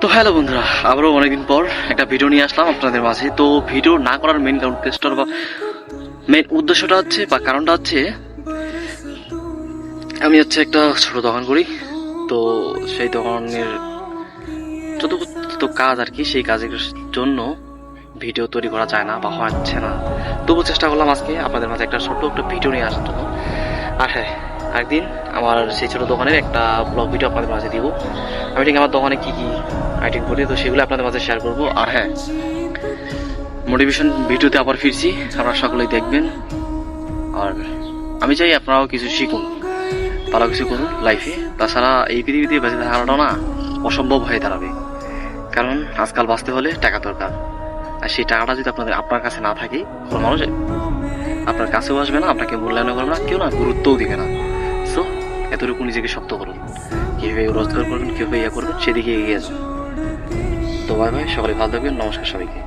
তো হ্যালো বন্ধুরা, আবারও অনেকদিন পর একটা ভিডিও নিয়ে আসলাম আপনাদের মাঝে। তো ভিডিও না করার মেন কারণ বা মেন উদ্দেশ্যটা হচ্ছে বা কারণটা হচ্ছে আমি একটা ছোট দোকান করি। তো সেই দোকানের যত যত কাজ আর কি, সেই কাজের জন্য ভিডিও তৈরি করা যায় না বা হচ্ছে না। তবু চেষ্টা করলাম আজকে আপনাদের মাঝে একটা ছোট্ট একটা ভিডিও নিয়ে আসার জন্য। আর হ্যাঁ, একদিন আমার সেই ছোট দোকানের একটা ব্লগ ভিডিও আপনাদের মাঝে দিব। আমি ঠিক আমার দোকানে কি কি আইটেম করি, তো সেগুলো আপনাদের মাঝে শেয়ার করবো। আর হ্যাঁ, মোটিভেশন ভিডিওতে আবার ফিরছি, আপনারা সকলেই দেখবেন। আর আমি চাই আপনারাও কিছু শিখুন, ভালো কিছু করুন লাইফে। তাছাড়া এই পৃথিবীতে বেঁচে থাকাটা না অসম্ভব হয়ে দাঁড়াবে, কারণ আজকাল বাঁচতে হলে টাকা দরকার। আর সেই টাকাটা যদি আপনার কাছে না থাকে, কোনো মানুষ আপনার কাছেও আসবে না, আপনাকে মূল্যায়ন করবে না, কেউ না গুরুত্বও দিবে না। সো এতটুকু নিজেকে শক্ত করুন, কীভাবে রোজগার করবেন, কীভাবে করবেন, সেদিকে এগিয়ে যান। তো বাই বাই, সকালে ভালো থাকবেন। নমস্কার সবাইকে।